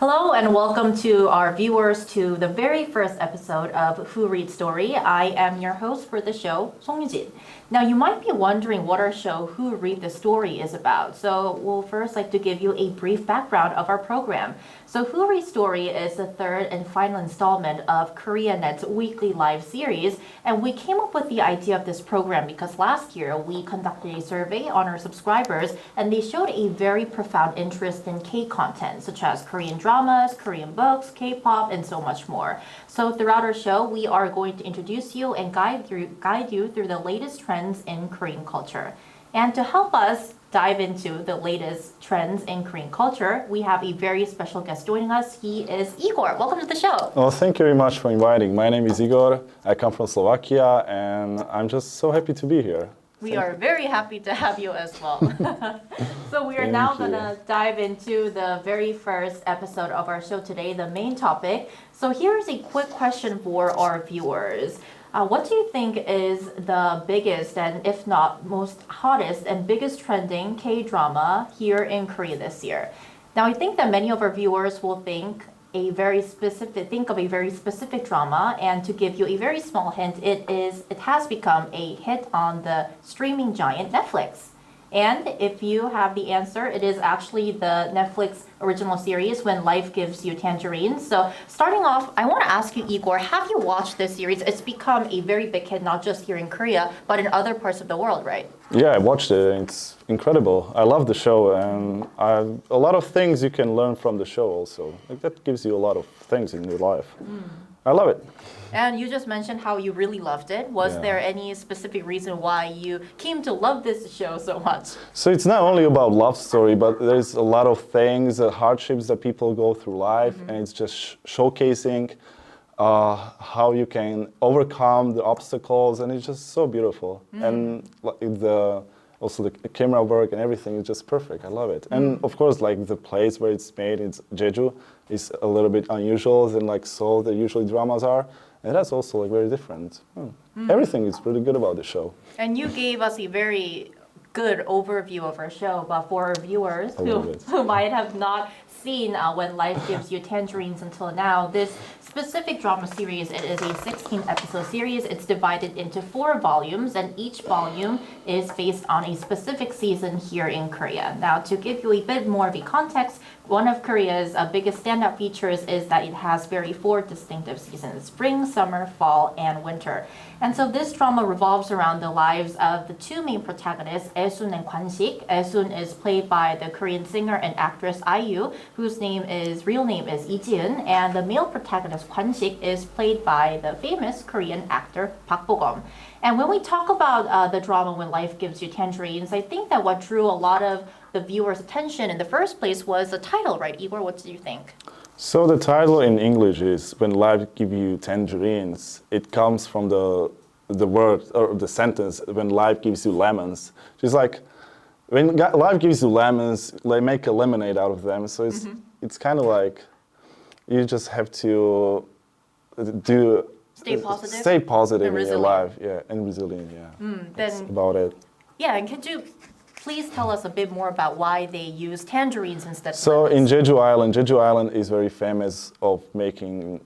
Hello and welcome to our viewers to the very first episode of Who Reads Story. I am your host for the show, 송유진. Now you might be wondering what our show Who Read the Story is about. So we'll first like to give you a brief background of our program. So Who Reads Story is the third and final installment of Koreanet's weekly live series. And we came up with the idea of this program because last year we conducted a survey on our subscribers and they showed a very profound interest in K-content such as Korean dramas, Korean books, K-pop, and so much more. So throughout our show, we are going to introduce you and guide you through the latest trends in Korean culture. And to help us dive into the latest trends in Korean culture, we have a very special guest joining us. He is Igor. Welcome to the show. Well, thank you very much for inviting. My name is Igor. I come from Slovakia, and I'm just so happy to be here. We are very happy to have you as well. So we are now going to dive into the very first episode of our show today, the main topic. So here's a quick question for our viewers. What do you think is the biggest and if not most hottest and biggest trending K-drama here in Korea this year? Now I think that many of our viewers will think of a very specific drama, and to give you a very small hint, it has become a hit on the streaming giant Netflix. And if you have the answer, it is actually the Netflix original series, When Life Gives You Tangerines. So starting off, I want to ask you, Igor, have you watched this series? It's become a very big hit, not just here in Korea, but in other parts of the world, right? Yeah, I watched it. It's incredible. I love the show, and a lot of things you can learn from the show also. Like, that gives you a lot of things in your life. I love it. And you just mentioned how you really loved it. Was there any specific reason why you came to love this show so much? So it's not only about love story, but there's a lot of things, hardships that people go through life, and it's just showcasing how you can overcome the obstacles, and it's just so beautiful. And also the camera work and everything is just perfect. I love it. And of course, like the place where it's made, it's Jeju, is a little bit unusual than like Seoul that usually dramas are. And that's also like very different. Everything is really good about the show. And you gave us a very good overview of our show, but for our viewers who might have not seen When Life Gives You Tangerines until now, this specific drama series, it is a 16-episode series. It's divided into 4 volumes, and each volume is based on a specific season here in Korea. Now, to give you a bit more of a context, one of Korea's biggest standout features is that it has 4 distinctive seasons: spring, summer, fall, and winter. And so this drama revolves around the lives of the 2 main protagonists, Aesun and Kwan-sik. Aesun is played by the Korean singer and actress IU, whose real name is Lee Ji-eun, and the male protagonist Kwan-sik is played by the famous Korean actor Park Bo-gum. And when we talk about the drama When Life Gives You Tangerines, I think that what drew a lot of the viewers' attention in the first place was the title, right? Igor, what do you think? So the title in English is When Life Gives You Tangerines. It comes from the word or the sentence, when life gives you lemons. It's like, when life gives you lemons, they make a lemonade out of them. So it's kind of like, you just have to stay positive in your life, and resilient, That's about it. Yeah, and could you please tell us a bit more about why they use tangerines instead of lemons? In Jeju Island is very famous of making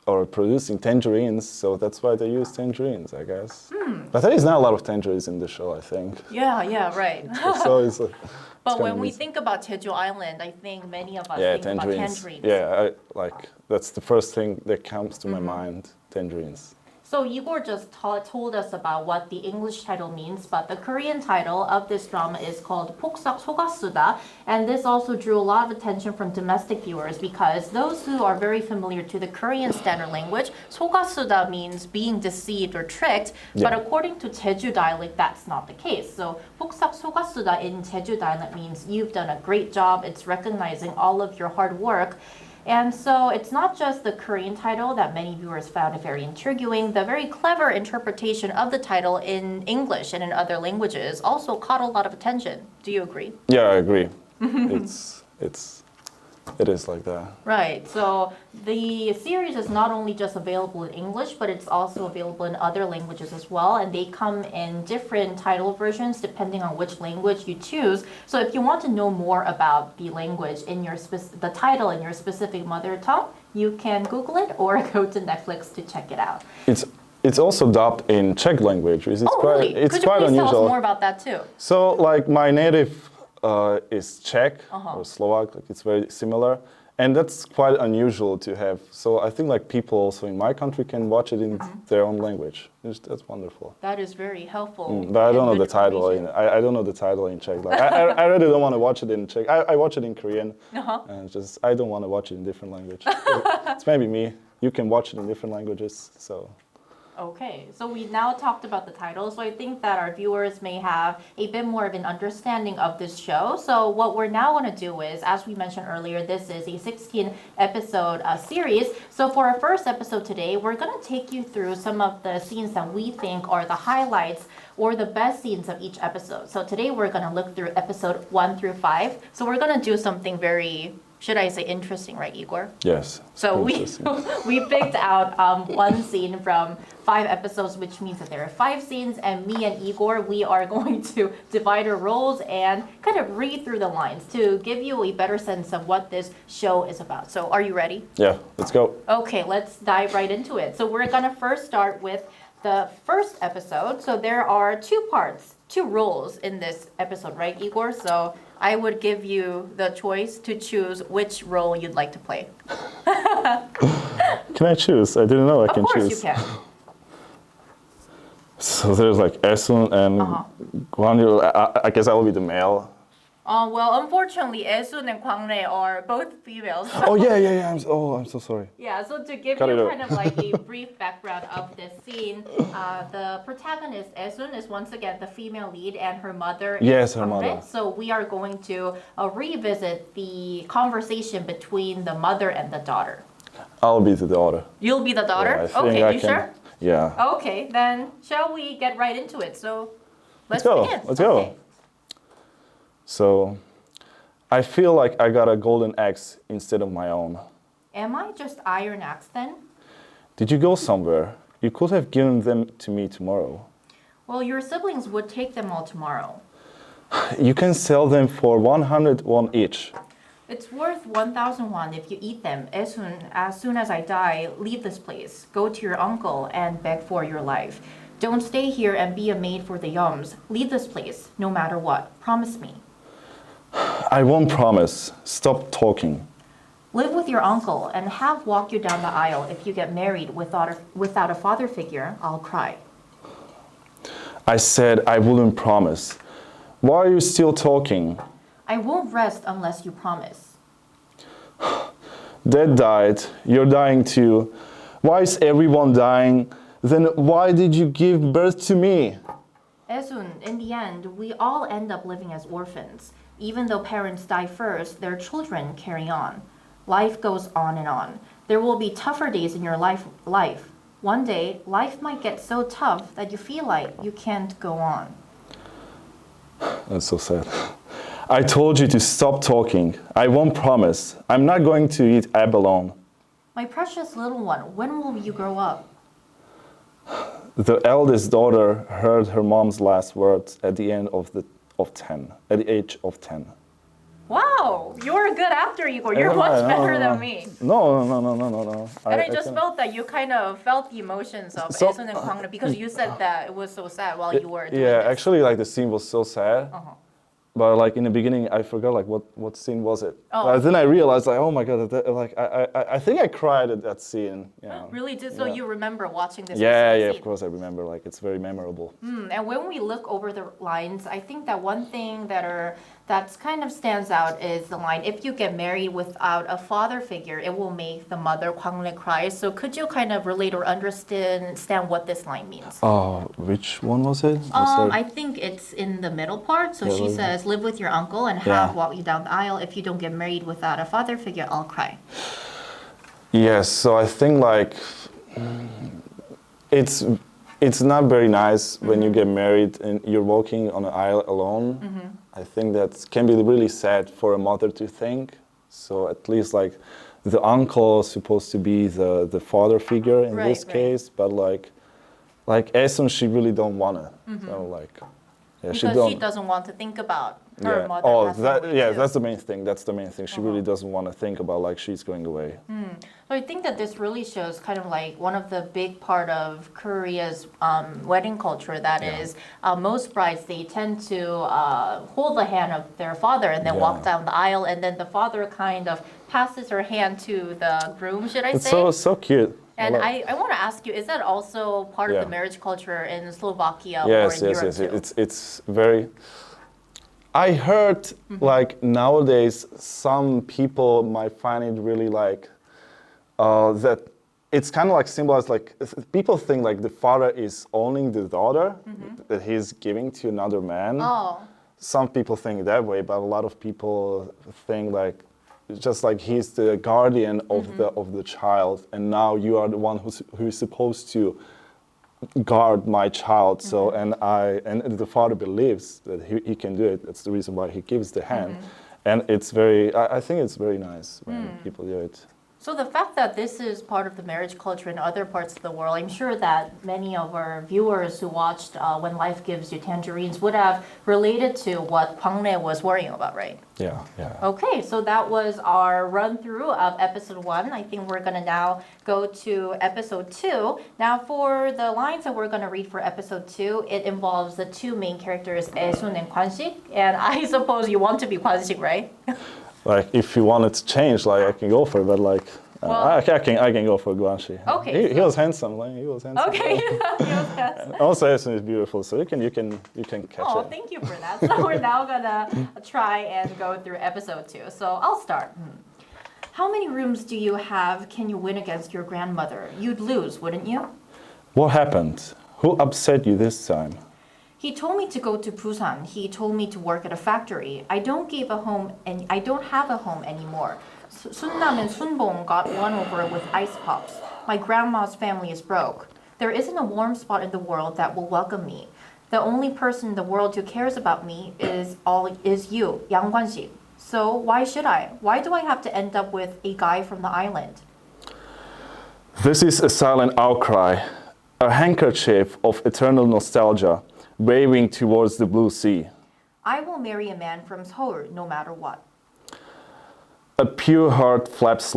or producing tangerines, so that's why they use tangerines, I guess. But there is not a lot of tangerines in the show, I think. Yeah, right. So but when we think about Jeju Island, I think many of us think about tangerines. Yeah, that's the first thing that comes to my mind, tangerines. So Igor just told us about what the English title means, but the Korean title of this drama is called 속았수다, and this also drew a lot of attention from domestic viewers because those who are very familiar to the Korean standard language, 속았수다 means being deceived or tricked, but according to Jeju dialect, that's not the case. So 속았수다 in Jeju dialect means you've done a great job, it's recognizing all of your hard work. And so it's not just the Korean title that many viewers found very intriguing. The very clever interpretation of the title in English and in other languages also caught a lot of attention. Do you agree? Yeah, I agree. It's It is like that. Right. So the series is not only just available in English, but it's also available in other languages as well. And they come in different title versions depending on which language you choose. So if you want to know more about the language in your the title in your specific mother tongue, you can Google it or go to Netflix to check it out. It's also dubbed in Czech language, which is Really? it's Could you quite please unusual. tell us more about that too? So like my native is Czech Uh-huh. or Slovak, like it's very similar, and that's quite unusual to have. So I think like people also in my country can watch it in their own language. That's wonderful. That is very helpful. But I don't know and the good title. information. I don't know the title in Czech. Like I really don't want to watch it in Czech. I watch it in Korean, and just I don't want to watch it in different language. It's maybe me. You can watch it in different languages. So. Okay, so we now talked about the title, so I think that our viewers may have a bit more of an understanding of this show. So what we're now going to do is, as we mentioned earlier, this is a 16-episode series. So for our first episode today, we're going to take you through some of the scenes that we think are the highlights or the best scenes of each episode. So today we're going to look through episode 1 through 5. So we're going to do something very, should I say, interesting, right, Igor? Yes. So we picked out one scene from 5 episodes, which means that there are 5 scenes, and me and Igor, we are going to divide our roles and kind of read through the lines to give you a better sense of what this show is about. So are you ready? Yeah, let's go. Okay, let's dive right into it. So we're gonna first start with the first episode. So there are 2 parts, 2 roles in this episode, right, Igor? So I would give you the choice to choose which role you'd like to play. Can I choose? I didn't know I can choose. Of course you can. So there's like Esun and Gwanyu. I guess I will be the male. Well, unfortunately, Esun and Kwangne are both females. Oh yeah. I'm so sorry. Yeah, so to give Cut it you out. kind of like a brief background of this scene, the protagonist, Esun, is once again the female lead, and her mother Yes, is her Kwangne. mother. So we are going to revisit the conversation between the mother and the daughter. I'll be the daughter. You'll be the daughter? Yeah, I think Okay, I you can- sure? Yeah. Okay, then shall we get right into it? So let's go. begin. Let's go. Okay. So I feel like I got a golden axe instead of my own. Am I just Iron Axe then? Did you go somewhere? You could have given them to me tomorrow. Well, your siblings would take them all tomorrow. You can sell them for 100 won each. It's worth 1,000 won if you eat them. As soon as I die, leave this place. Go to your uncle and beg for your life. Don't stay here and be a maid for the Yums. Leave this place, no matter what. Promise me. I won't promise. Stop talking. Live with your uncle and have walk you down the aisle. If you get married without a father figure, I'll cry. I said I wouldn't promise. Why are you still talking? I won't rest unless you promise. Dad died. You're dying too. Why is everyone dying? Then why did you give birth to me? Esun, in the end, we all end up living as orphans. Even though parents die first, their children carry on. Life goes on and on. There will be tougher days in your life. One day, life might get so tough that you feel like you can't go on. That's so sad. I told you to stop talking. I won't promise. I'm not going to eat abalone. My precious little one, when will you grow up? The eldest daughter heard her mom's last words at the age of 10. Wow, you're a good actor, Igor. You're much better than me. No. And I just felt that you kind of felt the emotions of Esun and Kwangna because you said that it was so sad while you were doing Yeah, this. actually, like the scene was so sad. But like in the beginning, I forgot like what scene was it. But then I realized like, oh my god, I think I cried at that scene. Yeah. Really? So you remember watching this? Yeah, scene? of course I remember. Like it's very memorable. And when we look over the lines, I think that one thing that's kind of stands out is the line, if you get married without a father figure, it will make the mother Kwangle cry. So could you kind of relate or understand what this line means? Oh, which one was it? I think it's in the middle part. So she says, live with your uncle and have walk you down the aisle. If you don't get married without a father figure, I'll cry. Yes, so I think like it's not very nice when you get married and you're walking on an aisle alone. I think that can be really sad for a mother to think. So at least like the uncle is supposed to be the father figure in this case, but like Esun, she really don't want it. So like, yeah, because she doesn't want to think about her yeah. mother. Oh, passing away too. that's the main thing. That's the main thing. She really doesn't want to think about like she's going away. So I think that this really shows kind of like one of the big part of Korea's wedding culture. That is, most brides, they tend to hold the hand of their father and then walk down the aisle, and then the father kind of passes her hand to the groom. Should I It's say? so cute. And I want to ask you, is that also part of the marriage culture in Slovakia or in Europe too? It's very. I heard like nowadays some people might find it really like that it's kind of like symbolized like people think like the father is owning the daughter that he's giving to another man. Oh. Some people think that way, but a lot of people think like just like he's the guardian of the child, and now you are the one who's supposed to guard my child. So and the father believes that he can do it. That's the reason why he gives the hand, and it's very. I think it's very nice when people do it. So the fact that this is part of the marriage culture in other parts of the world, I'm sure that many of our viewers who watched When Life Gives You Tangerines would have related to what Kwang Ne was worrying about, right? Yeah. Okay, so that was our run through of episode 1. I think we're going to now go to episode 2. Now for the lines that we're going to read for episode 2, it involves the two main characters, Esun and Kwan-sik. And I suppose you want to be Kwan-sik, right? Like if you wanted to change, like I can go for it, but like I can go for Guanxi. Okay. He was handsome. Like, he was handsome. Okay, he was handsome. Also, Esun is beautiful, so you can catch Oh, it. thank you for that. So we're now gonna try and go through episode 2. So I'll start. How many rooms do you have? Can you win against your grandmother? You'd lose, wouldn't you? What happened? Who upset you this time? He told me to go to Busan. He told me to work at a factory. I don't have a home anymore. Sunnam and Sunbong got won over with ice pops. My grandma's family is broke. There isn't a warm spot in the world that will welcome me. The only person in the world who cares about me is you, Yang Guanxi. So why should I? Why do I have to end up with a guy from the island? This is a silent outcry, a handkerchief of eternal nostalgia, waving towards the blue sea. I will marry a man from Seoul no matter what. A pure heart flaps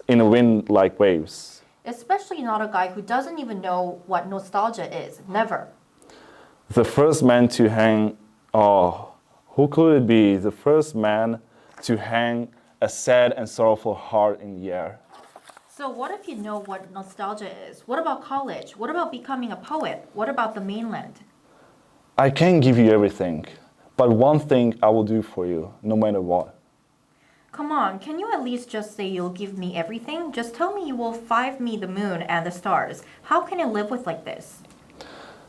in the wind like waves. Especially not a guy who doesn't even know what nostalgia is. Never. The first man to hang, who could it be? The first man to hang a sad and sorrowful heart in the air. So what if you know what nostalgia is? What about college? What about becoming a poet? What about the mainland? I can't give you everything, but one thing I will do for you, no matter what. Come on, can you at least just say you'll give me everything? Just tell me you will five me the moon and the stars. How can I live with like this?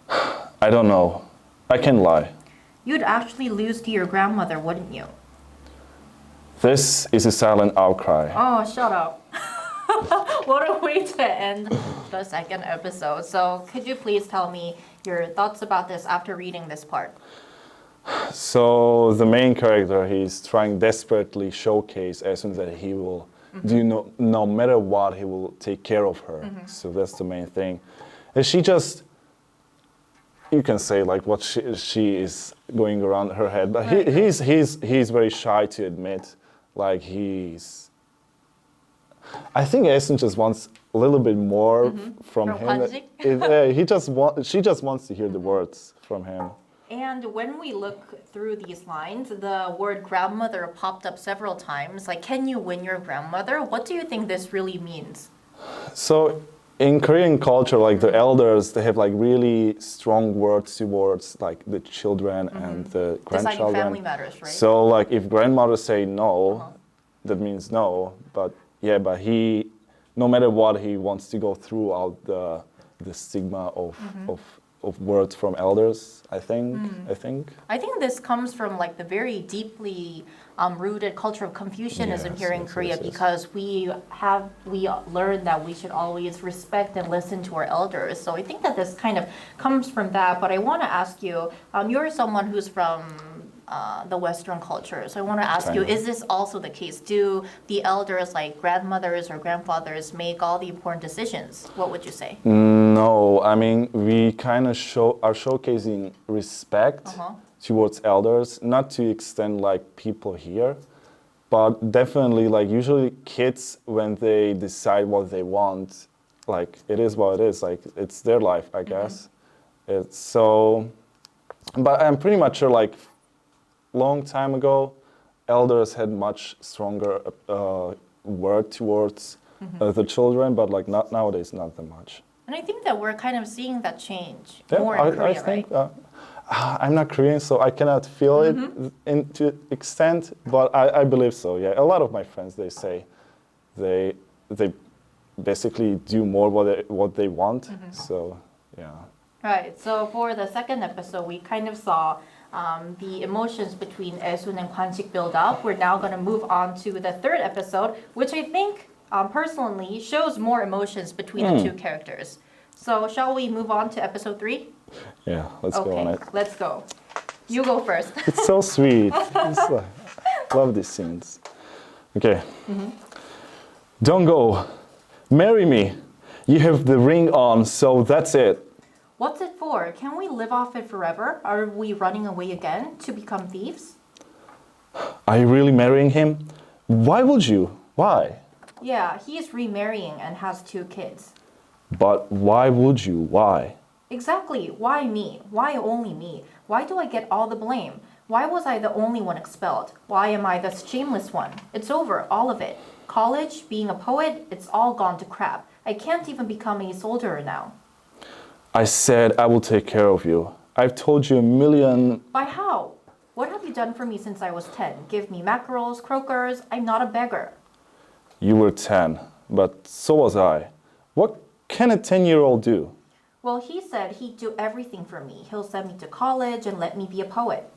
I don't know. I can lie. You'd actually lose to your grandmother, wouldn't you? This is a silent outcry. Oh, shut up. What a way to end the second episode. So could you please tell me your thoughts about this after reading this part? So the main character, he's trying desperately showcase Esun that he will do no matter what, he will take care of her. So that's the main thing. And she just, you can say like what she is going around her head, but he's very shy to admit, like I think Esun just wants a little bit more from him. She just wants to hear the words from him. And when we look through these lines, the word grandmother popped up several times. Like, can you win your grandmother? What do you think this really means? So in Korean culture, like the elders, they have like really strong words towards like the children and the grandchildren. Deciding family matters, right? So like if grandmother say no, that means no. But he, no matter what, he wants to go throughout the stigma of words from elders, I think. I think this comes from like the very deeply rooted culture of Confucianism here in Korea, because we learned that we should always respect and listen to our elders. So I think that this kind of comes from that. But I want to ask you, you're someone who's from the Western culture. So I want to ask you, is this also the case? Do the elders, like grandmothers or grandfathers, make all the important decisions? What would you say? No, I mean, we kind of are showcasing respect towards elders, not to extend like people here, but definitely like usually kids, when they decide what they want, like it is what it is, like it's their life, I guess. It's so, but I'm pretty much sure like long time ago, elders had much stronger word towards the children, but like not nowadays, not that much. And I think that we're kind of seeing that change Yeah, more in Korea, I think, right? I'm not Korean, so I cannot feel it into extent, but I believe so. Yeah, a lot of my friends, they say they basically do more what they want. So yeah. Right. So for the second episode, we kind of saw the emotions between Esun and Kwan-sik build up. We're now going to move on to the third episode, which I think personally shows more emotions between the two characters. So shall we move on to episode 3? Yeah, let's go on it. Okay, let's go. You go first. It's so sweet. Love these scenes. Okay. Don't go. Marry me. You have the ring on, so that's it. What's it for? Can we live off it forever? Are we running away again to become thieves? Are you really marrying him? Why would you? Why? Yeah, he is remarrying and has 2 kids. But why would you? Why? Exactly. Why me? Why only me? Why do I get all the blame? Why was I the only one expelled? Why am I the shameless one? It's over, all of it. College, being a poet, it's all gone to crap. I can't even become a soldier now. I said I will take care of you. I've told you a million... By how? What have you done for me since I was 10? Give me mackerels, croakers. I'm not a beggar. You were 10, but so was I. What can a 10-year-old do? Well, he said he'd do everything for me. He'll send me to college and let me be a poet.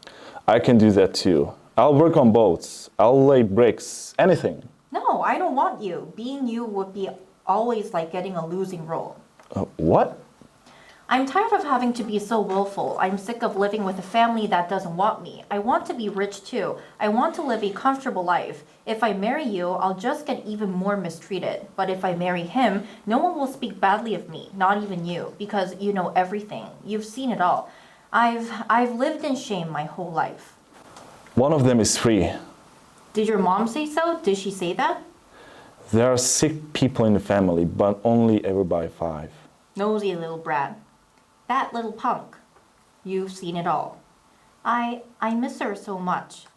I can do that too. I'll work on boats. I'll lay bricks. Anything. No, I don't want you. Being you would be always like getting a losing role. What? I'm tired of having to be so willful. I'm sick of living with a family that doesn't want me. I want to be rich too. I want to live a comfortable life. If I marry you, I'll just get even more mistreated. But if I marry him, no one will speak badly of me, not even you, because you know everything. You've seen it all. I've lived in shame my whole life. One of them is free. Did your mom say so? Did she say that? There are 6 people in the family, but only ever by 5. Nosy little brat. That little punk. You've seen it all. I miss her so much.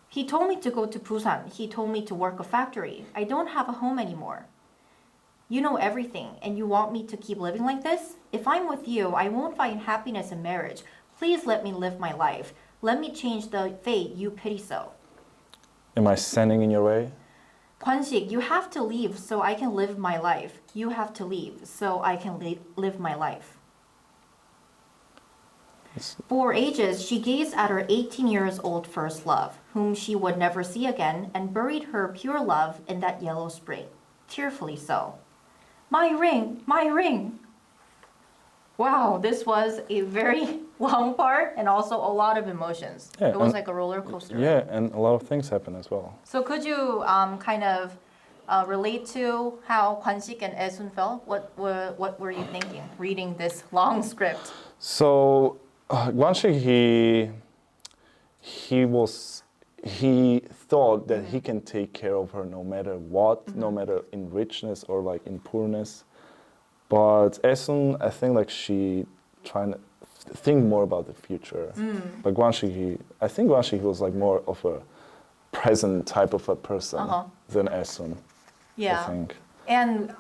He told me to go to Busan. He told me to work a factory. I don't have a home anymore. You know everything, and you want me to keep living like this? If I'm with you, I won't find happiness in marriage. Please let me live my life. Let me change the fate you pity so. Am I standing in your way? Kwan-sik, you have to leave so I can live my life. You have to leave so I can live my life. For ages, she gazed at her 18 years old first love, whom she would never see again, and buried her pure love in that yellow spring, tearfully so. My ring, my ring! Wow, this was a very long part and also a lot of emotions. Yeah, it was like a roller coaster. Yeah, and a lot of things happen as well. So could you kind of relate to how Kwan-sik and Esun felt? What were you thinking reading this long script? So, Kwan-sik, he thought that he can take care of her no matter what, no matter in richness or like in poorness. But Esun, I think like she trying to think more about the future. But Kwan-sik, I think Kwan-sik was like more of a present type of a person than Esun. Yeah. I think. And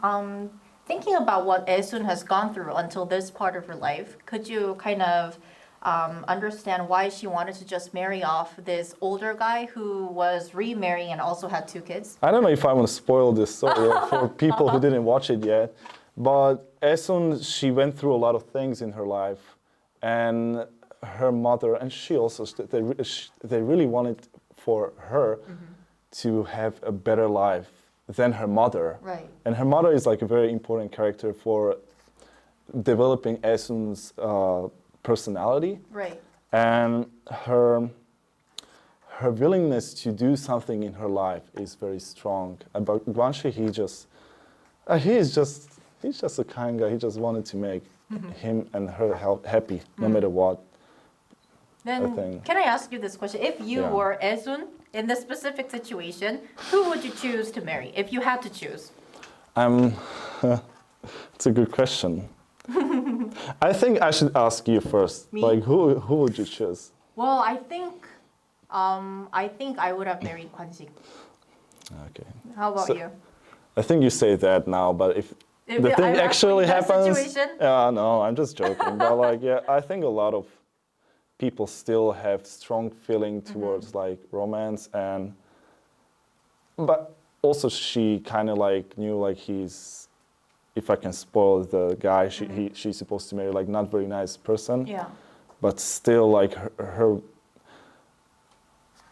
thinking about what Esun has gone through until this part of her life, could you kind of understand why she wanted to just marry off this older guy who was remarrying and also had 2 kids? I don't know if I want to spoil this story for people who didn't watch it yet, but Esun, she went through a lot of things in her life, and her mother and she also, they really wanted for her to have a better life than her mother. Right. And her mother is like a very important character for developing Esun's personality. Right. And her her willingness to do something in her life is very strong. About Guanxi, he's just a kind guy. He just wanted to make him and her happy, no matter what. Then, can I ask you this question? If you were Esun in this specific situation, who would you choose to marry if you had to choose? It's a good question. I think I should ask you first. Me? Like, who would you choose? Well, I think I would have married Kwan-sik. Okay. How about you? I think you say that now, but if the thing actually happens, no, I'm just joking. But like, yeah, I think a lot of people still have strong feeling towards like romance, but also she kind of like knew like he's, if I can spoil the guy, she's supposed to marry like not very nice person. Yeah. But still like her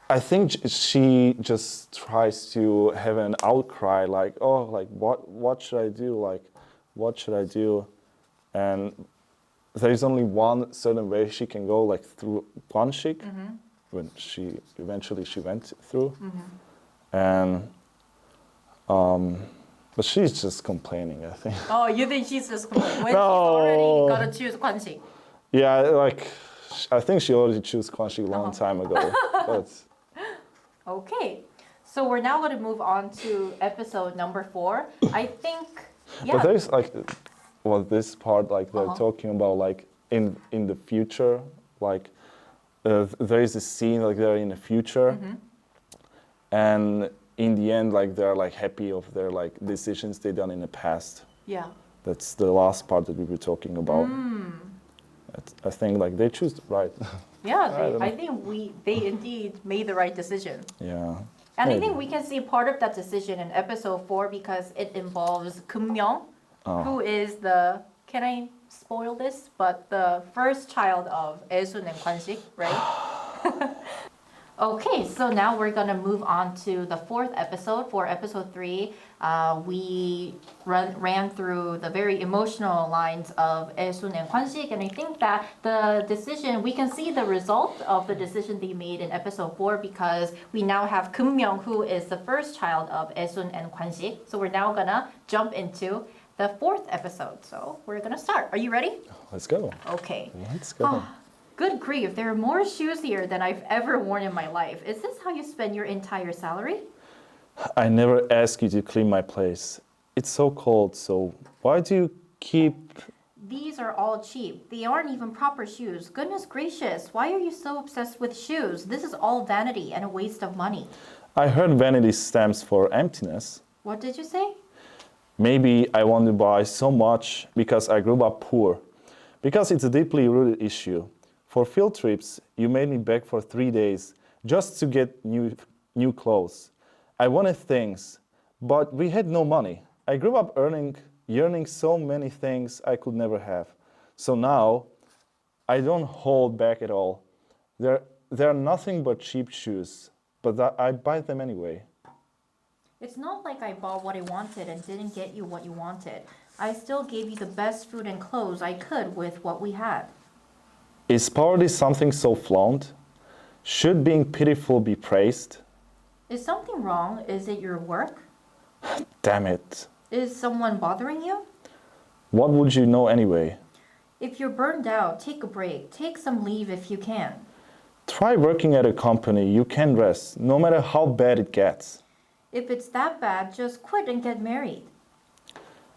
I think she just tries to have an outcry like, oh, like what should I do? Like, what should I do? And there is only one certain way she can go, like through Guanxi, when she eventually went through, and but she's just complaining, I think. Oh, you think she's just complaining? When No. she's already got to choose Kwan-sik. Yeah, like I think she already chose Guanxi a long time ago. But Okay, so we're now going to move on to episode number 4. I think, but there's like, well, this part like they're talking about like in the future, like there is a scene like they're in the future, and in the end like they're like happy of their like decisions they done in the past. Yeah. That's the last part that we were talking about. I think like they choose right. Yeah, I think they indeed made the right decision. Yeah. And Maybe. I think we can see part of that decision in episode 4 because it involves Keum-myung, who is the, can I spoil this? But the first child of Esun and Kwan-sik, right? Okay, so now we're going to move on to the 4th episode. For episode 3, we ran through the very emotional lines of Esun and Kwan-sik, and I think that the decision, we can see the result of the decision they made in episode 4 because we now have Keum-myung, who is the first child of Esun and Kwan-sik. So we're now going to jump into the 4th episode. So we're going to start. Are you ready? Let's go. Okay. Let's go. Good grief, there are more shoes here than I've ever worn in my life. Is this how you spend your entire salary? I never ask you to clean my place. It's so cold, so why do you keep... These are all cheap. They aren't even proper shoes. Goodness gracious, why are you so obsessed with shoes? This is all vanity and a waste of money. I heard vanity stands for emptiness. What did you say? Maybe I want to buy so much because I grew up poor. Because it's a deeply rooted issue. For field trips, you made me beg for 3 days just to get new clothes. I wanted things, but we had no money. I grew up yearning so many things I could never have. So now, I don't hold back at all. They're nothing but cheap shoes, but I buy them anyway. It's not like I bought what I wanted and didn't get you what you wanted. I still gave you the best food and clothes I could with what we had. Is poverty something so flaunt? Should being pitiful be praised? Is something wrong? Is it your work? Damn it. Is someone bothering you? What would you know anyway? If you're burned out, take a break. Take some leave if you can. Try working at a company. You can rest, no matter how bad it gets. If it's that bad, just quit and get married.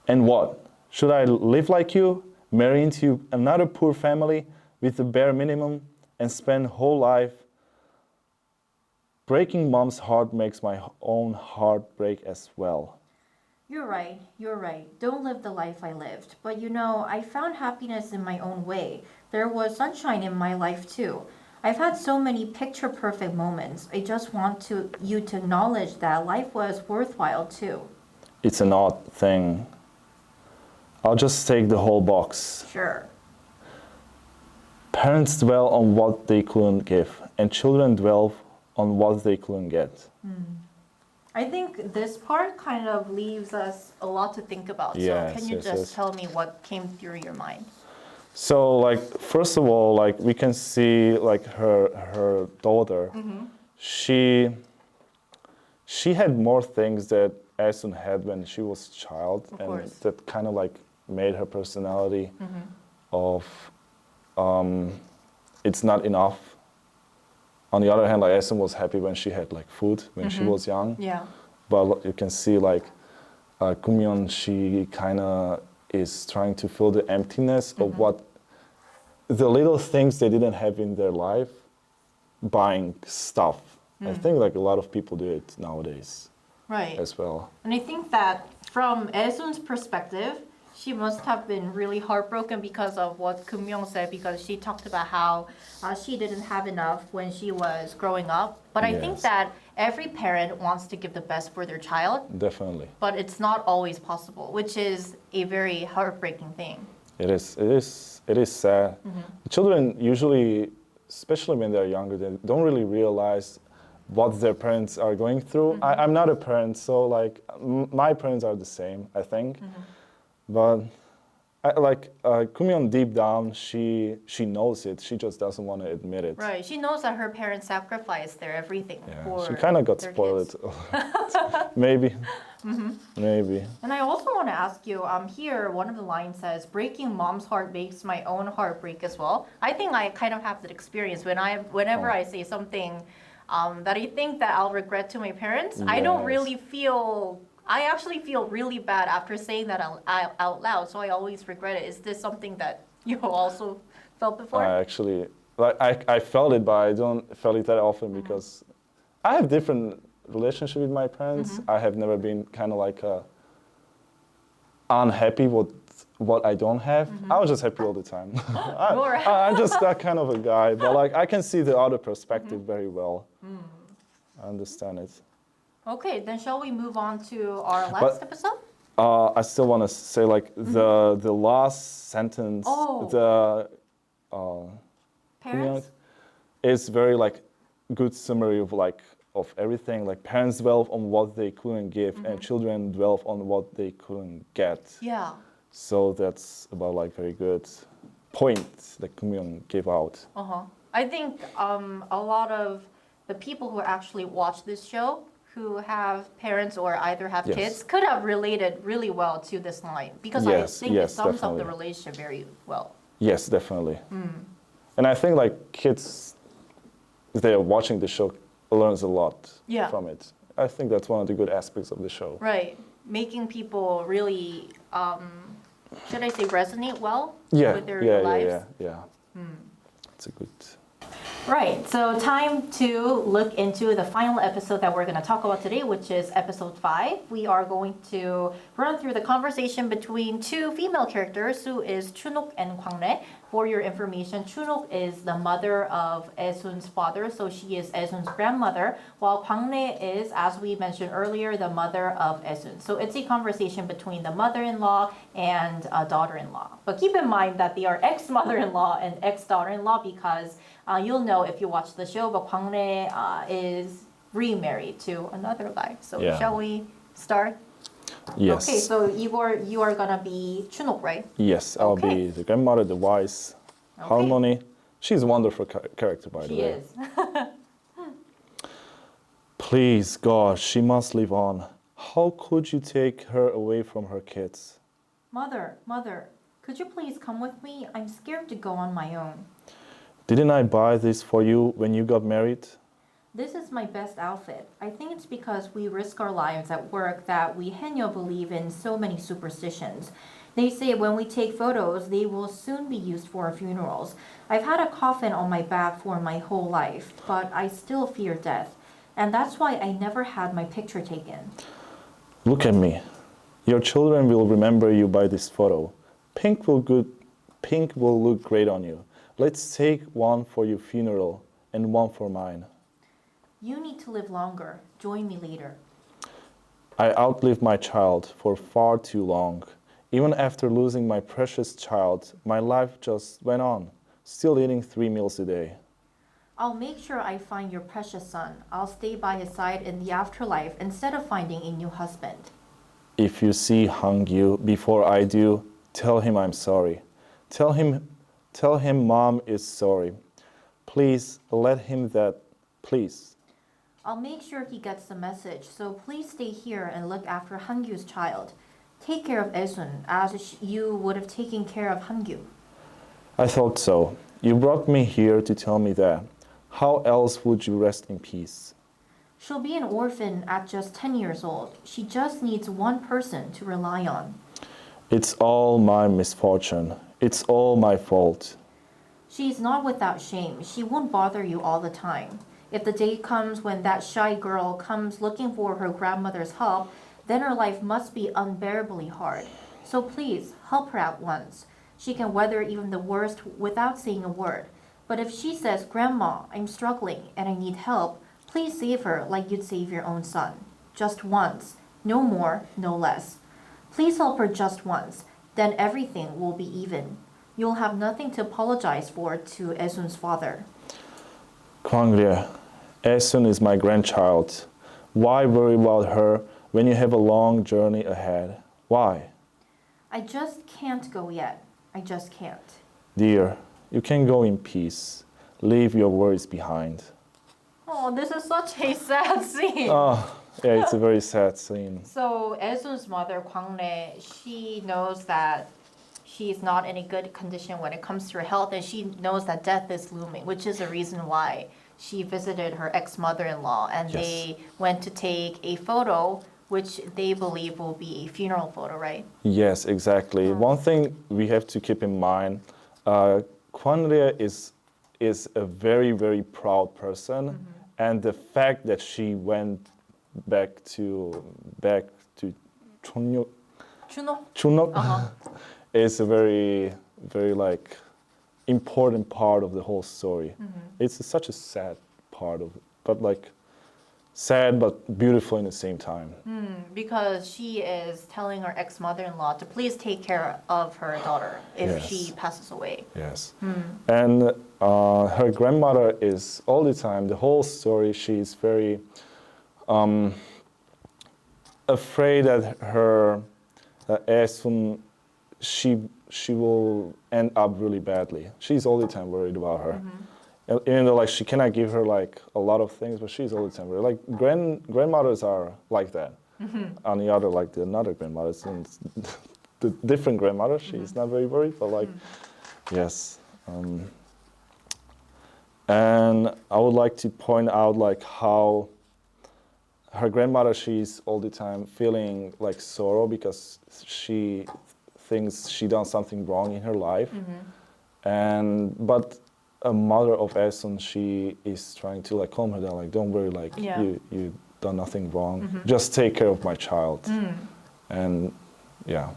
And what? Should I live like you? Marry into another poor family with the bare minimum and spend whole life? Breaking mom's heart makes my own heart break as well. You're right. Don't live the life I lived. But you know, I found happiness in my own way. There was sunshine in my life too. I've had so many picture-perfect moments. I just want you to acknowledge that life was worthwhile too. It's an odd thing. I'll just take the whole box. Sure. Parents dwell on what they couldn't give, and children dwell on what they couldn't get. I think this part kind of leaves us a lot to think about. Yes, so can you yes, just yes. tell me what came through your mind? So, like, first of all, like, we can see, like, her daughter. she had more things that Esun had when she was a child, Of and course. that kind of like made her personality of it's not enough. On the other hand, like Esun was happy when she had like food when she was young. Yeah. But you can see like Kumyeon, she kind of is trying to fill the emptiness of what the little things they didn't have in their life, buying stuff. I think like a lot of people do it nowadays Right. as well. And I think that from Esun's perspective, she must have been really heartbroken because of what Kim Myung said, because she talked about how she didn't have enough when she was growing up. But I think Yes. that every parent wants to give the best for their child, Definitely. but it's not always possible, which is a very heartbreaking thing. It is sad. Children usually, especially when they're younger, they don't really realize what their parents are going through. I'm not a parent, so like my parents are the same, I think. But Kumyeon deep down, she knows it. She just doesn't want to admit it. Right. She knows that her parents sacrificed their everything Yeah, for she kind of got their spoiled. kids. Maybe. Maybe. And I also want to ask you, here, one of the lines says, breaking mom's heart makes my own heart break as well. I think I kind of have that experience whenever I say something that I think that I'll regret to my parents. I don't Yes. really feel, I actually feel really bad after saying that out loud, so I always regret it. Is this something that you also felt before? I actually, I felt it, but I don't feel it that often because I have different relationship with my parents. I have never been kind of like unhappy with what I don't have. I was just happy all the time. I'm just that kind of a guy, but like I can see the other perspective very well. I understand it. Okay, then shall we move on to our last episode? I still want to say like the last sentence, the Parents? is very like good summary of like of everything. Like parents dwell on what they couldn't give, and children dwell on what they couldn't get. Yeah. So that's about like very good point that Kumyeon gave out. I think a lot of the people who actually watch this show, who have parents or either have Yes. kids, could have related really well to this line, because I Yes, think it yes, sums up the definitely. relationship very well. Yes, definitely. And I think like kids, if they are watching the show, learns a lot Yeah. from it. I think that's one of the good aspects of the show. Right. Making people really, should I say, resonate well Yeah, with their yeah, lives. yeah. It's a good. Right, so time to look into the final episode that we're going to talk about today, which is episode 5. We are going to run through the conversation between two female characters, who is Chunok and Kwangne. For your information, Chunok is the mother of Esun's father, so she is Esun's grandmother, while Kwangne is, as we mentioned earlier, the mother of Esun. So it's a conversation between the mother-in-law and daughter-in-law. But keep in mind that they are ex-mother-in-law and ex-daughter-in-law, because you'll know if you watch the show, but Kwangne is remarried to another guy. So Yeah. shall we start? Yes. Okay, so Igor, you are gonna be Chunok, right? Yes, I'll Okay. be the grandmother, the wise Harmony. She's a wonderful character, by the She way. is. Please, God, she must live on. How could you take her away from her kids? Mother, could you please come with me? I'm scared to go on my own. Didn't I buy this for you when you got married? This is my best outfit. I think it's because we risk our lives at work that we Haenyeo believe in so many superstitions. They say when we take photos, they will soon be used for our funerals. I've had a coffin on my back for my whole life, but I still fear death. And that's why I never had my picture taken. Look at me. Your children will remember you by this photo. Pink will look great on you. Let's take one for your funeral and one for mine. You need to live longer. Join me later. I outlived my child for far too long. Even after losing my precious child, my life just went on, still eating 3 meals a day. I'll make sure I find your precious son. I'll stay by his side in the afterlife instead of finding a new husband. If you see Hangyu before I do, tell him I'm sorry. Tell him Mom is sorry. Please let him that, please. I'll make sure he gets the message, so please stay here and look after Hangyu's child. Take care of Esun as you would have taken care of Hangyu. I thought so. You brought me here to tell me that. How else would you rest in peace? She'll be an orphan at just 10 years old. She just needs one person to rely on. It's all my misfortune. It's all my fault. She's not without shame. She won't bother you all the time. If the day comes when that shy girl comes looking for her grandmother's help, then her life must be unbearably hard. So please, help her out once. She can weather even the worst without saying a word. But if she says, Grandma, I'm struggling and I need help, please save her like you'd save your own son. Just once. No more, no less. Please help her just once. Then everything will be even. You'll have nothing to apologize for to Esun's father. Kwangria, Esun is my grandchild. Why worry about her when you have a long journey ahead? Why? I just can't go yet. I just can't. Dear, you can go in peace. Leave your worries behind. Oh, this is such a sad scene. Oh, yeah, it's a very sad scene. So Esun's mother, Kwangne, she knows that she's not in a good condition when it comes to her health, and she knows that death is looming, which is the reason why she visited her ex-mother-in-law, and Yes. they went to take a photo, which they believe will be a funeral photo, right? Yes, exactly. One thing we have to keep in mind, Kwanria is a very, very proud person, and the fact that she went back to Chunok, Chuno? is a very, very like important part of the whole story. It's such a sad part of it, but like sad but beautiful in the same time. Because she is telling her ex-mother-in-law to please take care of her daughter if Yes. she passes away. Yes. And her grandmother is all the time, the whole story, she's very afraid that her Esun, she will end up really badly. She's all the time worried about her. And even though like she cannot give her like a lot of things, but she's all the time worried. Like grandmothers are like that. On the other, like the another grandmothers, and the different grandmother, she's not very worried, but like, yes. And I would like to point out like how her grandmother, she's all the time feeling like sorrow because she thinks she done something wrong in her life. But a mother of Esun, she is trying to like calm her down, like don't worry, like Yeah. you done nothing wrong. Just take care of my child. And yeah.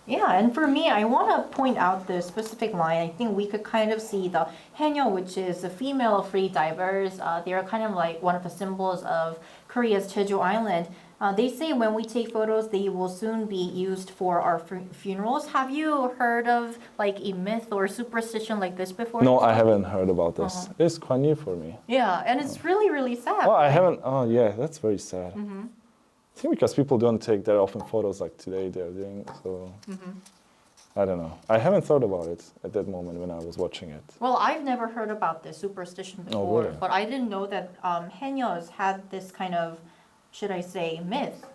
Yeah, and for me, I want to point out the specific line. I think we could kind of see the haenyeo, which is the female free divers. They are kind of like one of the symbols of Korea's Jeju Island. They say when we take photos, they will soon be used for our funerals. Have you heard of like a myth or superstition like this before? No, I haven't heard about this. It's quite new for me. Yeah, and it's really, really sad. Oh, I haven't. Oh, yeah, that's very sad. I think because people don't take that often photos like today they're doing. So I don't know. I haven't thought about it at that moment when I was watching it. Well, I've never heard about this superstition before, Oh, really? but I didn't know that haenyeos had this kind of, should I say, myth.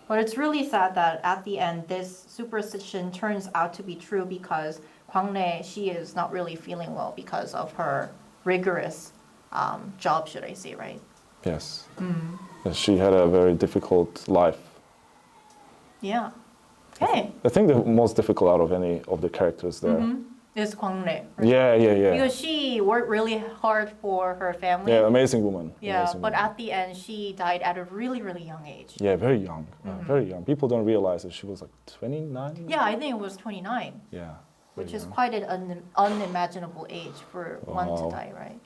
But it's really sad that at the end, this superstition turns out to be true because Kwangne, she is not really feeling well because of her rigorous job, should I say, right? Yes. She had a very difficult life. Yeah. Okay. I think the most difficult out of any of the characters there. Is Kwangne. Right? Yeah. Because she worked really hard for her family. Yeah, amazing woman. Yeah, Amazing but woman. at the end, she died at a really, really young age. Yeah, very young. Very young. People don't realize that she was like 29. Yeah, I think it was 29, Yeah. which very is young. quite an unimaginable age for one to Wow. die, right?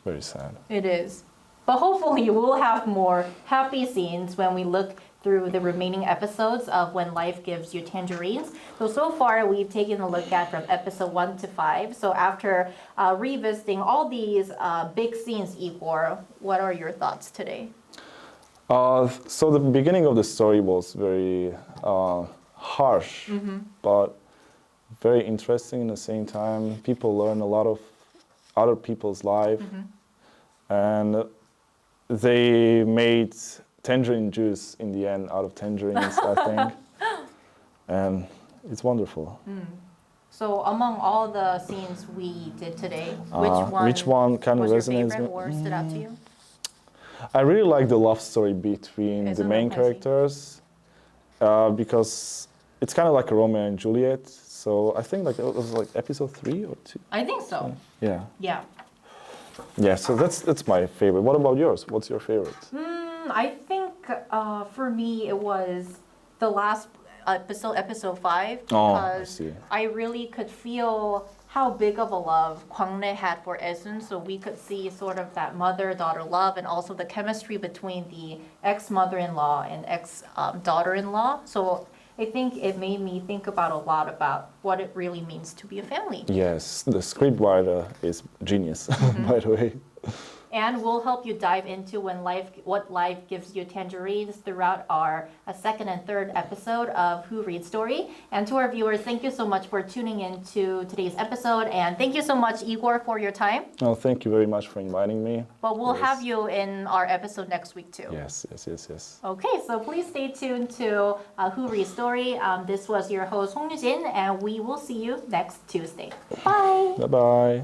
Very sad. It is. But hopefully we'll have more happy scenes when we look through the remaining episodes of When Life Gives You Tangerines. So far we've taken a look at from episode 1 to 5. So after revisiting all these big scenes, Igor, what are your thoughts today? So the beginning of the story was very harsh, but very interesting at the same time. People learn a lot of other people's life, and they made tangerine juice in the end out of tangerines, I think. And it's wonderful. So among all the scenes we did today, Which one kind of was your resonates favorite me? or stood out to you? I really like the love story between the Isn't main that crazy? characters because it's kind of like a Romeo and Juliet. So I think like it was like episode 3 or 2. I think so. Yeah. Yeah. Yeah. So that's my favorite. What about yours? What's your favorite? I think for me it was the last episode 5, Oh, I because see. I really could feel how big of a love Kwangnae had for Esun, so we could see sort of that mother-daughter love and also the chemistry between the ex-mother-in-law and ex-daughter-in-law. So I think it made me think about a lot about what it really means to be a family. Yes, the scriptwriter is genius, by the way. And we'll help you dive into what life gives you tangerines throughout our second and third episode of Who Reads Story. And to our viewers, thank you so much for tuning in to today's episode. And thank you so much, Igor, for your time. Oh, thank you very much for inviting me. But we'll Yes. have you in our episode next week too. Yes. Okay, so please stay tuned to Who Reads Story. This was your host, Hong Yujin, and we will see you next Tuesday. Bye! Bye-bye.